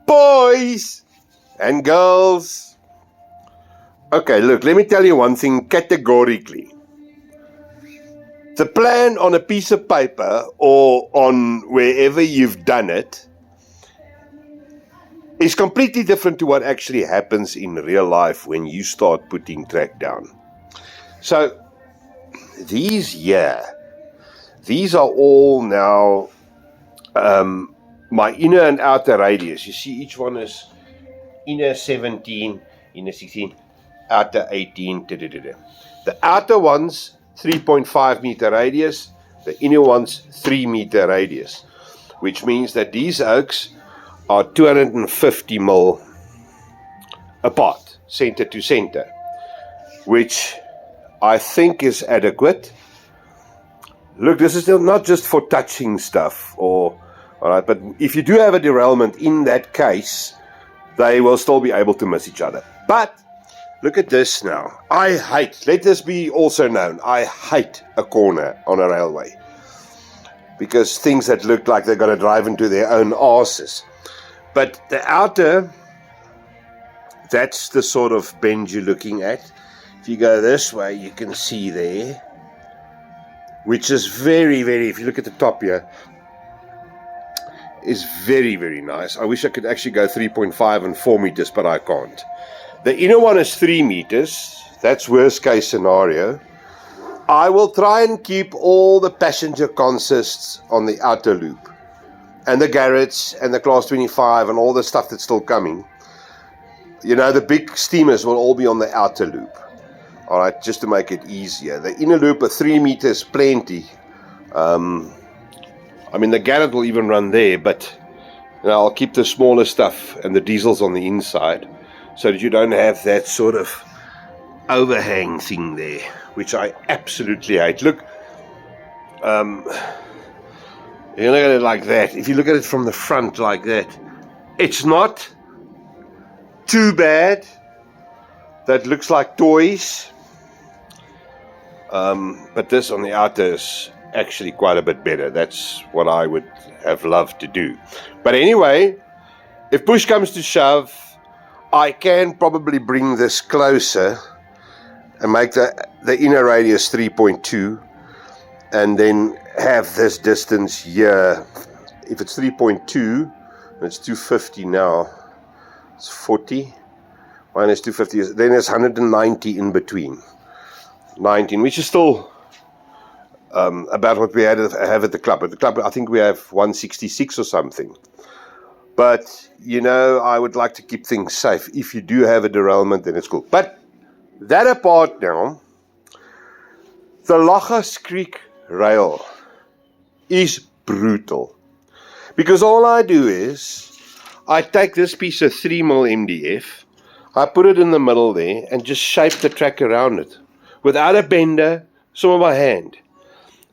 boys and girls. Okay, look, let me tell you one thing categorically. The plan on a piece of paper or on wherever you've done it is completely different to what actually happens in real life when you start putting track down. So, these are all now my inner and outer radius. You see, each one is inner 17, inner 16, outer 18. The outer ones, 3.5 meter radius, the inner ones, 3 meter radius, which means that these oaks are 250 mil apart, center to center, which I think is adequate. Look, this is not just for touching stuff, alright, but if you do have a derailment in that case, they will still be able to miss each other. But look at this now. I hate, let this be also known, I hate a corner on a railway, because things that look like they're going to drive into their own arses. But the outer, that's the sort of bend you're looking at. If you go this way, you can see there, which is very, very, if you look at the top here, is very, very nice. I wish I could actually go 3.5 and 4 meters, but I can't. The inner one is 3 meters. That's worst case scenario. I will try and keep all the passenger consists on the outer loop, and the Garretts and the Class 25 and all the stuff that's still coming. You know, the big steamers will all be on the outer loop. Alright, just to make it easier. The inner loop of 3 meters, plenty. I mean, the Garrett will even run there, but you know, I'll keep the smaller stuff and the diesels on the inside, so that you don't have that sort of overhang thing there, which I absolutely hate. Look, you look at it like that. If you look at it from the front like that, it's not too bad. That looks like toys. But this on the outer is actually quite a bit better. That's what I would have loved to do. But anyway, if push comes to shove, I can probably bring this closer and make the inner radius 3.2 and then have this distance here. If it's 3.2, it's 250 now. It's 40 minus 250, then there's 190 in between. 19, which is still about what we have at the club. At the club, I think we have 166 or something. But, you know, I would like to keep things safe. If you do have a derailment, then it's cool. But that apart now, the Lachas Creek rail is brutal. Because all I do is, I take this piece of 3mm MDF, I put it in the middle there, and just shape the track around it. Without a bender, some of my hand.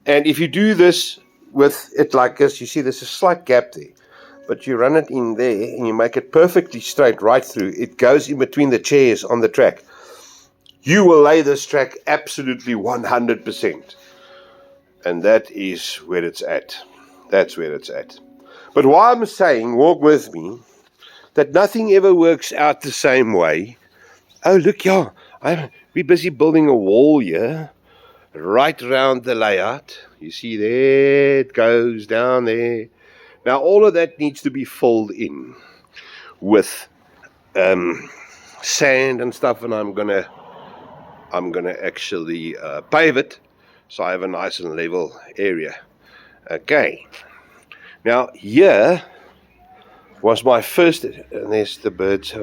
And if you do this with it like this, you see there's a slight gap there. But you run it in there and you make it perfectly straight right through. It goes in between the chairs on the track. You will lay this track absolutely 100%. And that is where it's at. That's where it's at. But why I'm saying, walk with me, that nothing ever works out the same way. Oh, look, yeah, we're busy building a wall here, right around the layout. You see there, it goes down there. Now, all of that needs to be filled in with sand and stuff, and I'm gonna actually pave it, so I have a nice and level area. Okay. Now, here was my first, and there's the birds.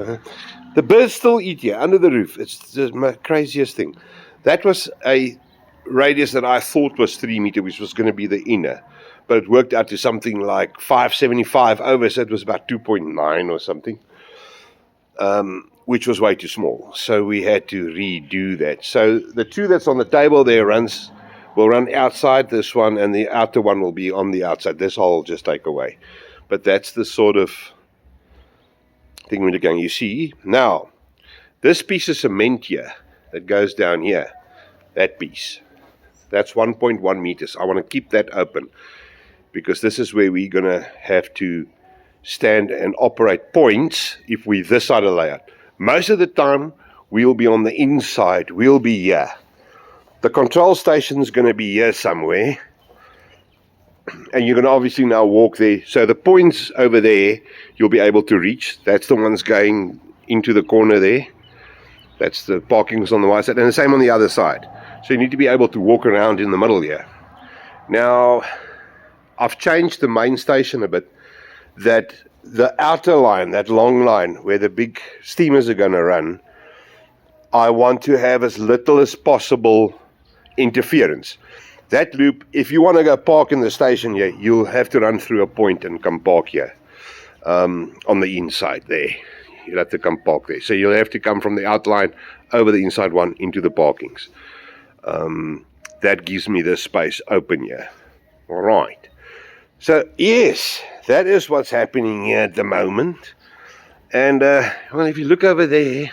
The birds still eat here, under the roof. It's the craziest thing. That was a radius that I thought was 3 meters, which was going to be the inner. But it worked out to something like 575 over, so it was about 2.9 or something, which was way too small. So we had to redo that. So the two that's on the table there will run outside this one, and the outer one will be on the outside. This I'll just take away. But that's the sort of thing we're going. You see, now, this piece of cement here that goes down here, that piece, that's 1.1 meters. I want to keep that open, because this is where we're going to have to stand and operate points if we're this side of the layout. Most of the time, we'll be on the inside. We'll be here. The control station's going to be here somewhere. And you're going to obviously now walk there. So the points over there, you'll be able to reach. That's the ones going into the corner there. That's the parkings on the right side. And the same on the other side. So you need to be able to walk around in the middle here. Now, I've changed the main station a bit. That the outer line, that long line where the big steamers are going to run, I want to have as little as possible interference. That loop, if you want to go park in the station here, you'll have to run through a point and come park here on the inside there. You'll have to come park there. So you'll have to come from the outline over the inside one into the parkings. That gives me this space open here. All right. So, yes, that is what's happening here at the moment. And, well, if you look over there,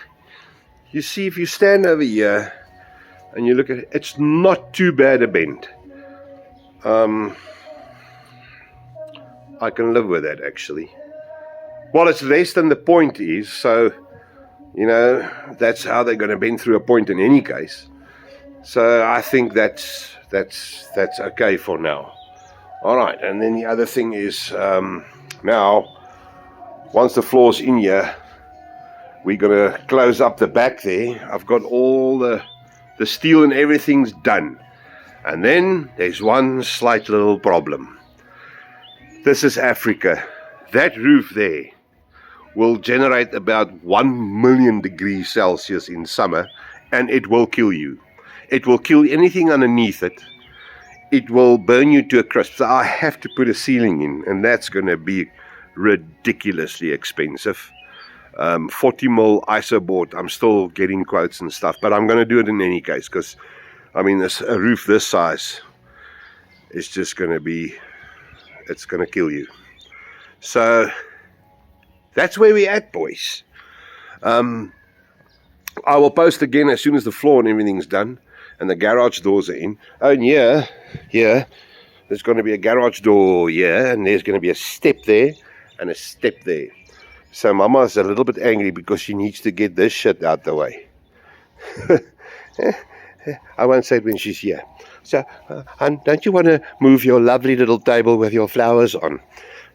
you see if you stand over here and you look at it, it's not too bad a bend. I can live with that, actually. Well, it's less than the point is, so, you know, that's how they're going to bend through a point in any case. So I think that's okay for now. All right, and then the other thing is, now, once the floor's in here, we're going to close up the back there. I've got all the steel and everything's done. And then there's one slight little problem. This is Africa. That roof there will generate about 1 million degrees Celsius in summer, and it will kill you. It will kill anything underneath it. It will burn you to a crisp. So I have to put a ceiling in, and that's going to be ridiculously expensive. 40 mil isoboard. I'm still getting quotes and stuff, but I'm going to do it in any case because, I mean, a roof this size is just going to be, it's going to kill you. So that's where we're at, boys. I will post again as soon as the floor and everything's done. And the garage doors are in. Oh, and here, there's going to be a garage door here, and there's going to be a step there, and a step there. So Mama's a little bit angry because she needs to get this shit out the way. I won't say it when she's here. So, hon, don't you want to move your lovely little table with your flowers on?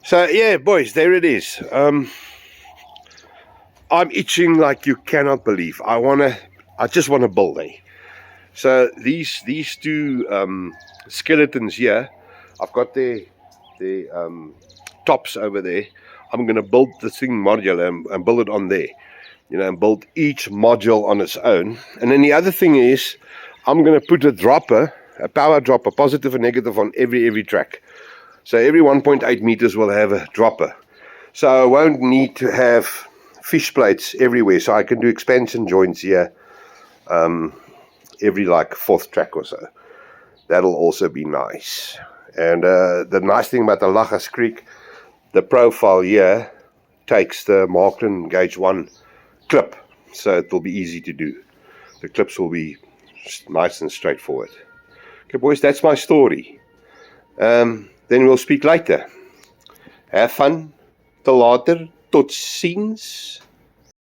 So, yeah, boys, there it is. I'm itching like you cannot believe. I just want to build, eh? So these two skeletons here, I've got their tops over there. I'm going to build the thing modular and build it on there, you know, and build each module on its own. And then the other thing is, I'm going to put a dropper, a power dropper, positive and negative on every track. So every 1.8 meters will have a dropper. So I won't need to have fish plates everywhere. So I can do expansion joints here. Every like fourth track or so. That'll also be nice. And the nice thing about the Lachas Creek, the profile here takes the Markton Gauge 1 clip, so it will be easy to do. The clips will be nice and straightforward. Okay, boys, that's my story. Then we'll speak later. Have fun. Till later. Tot ziens.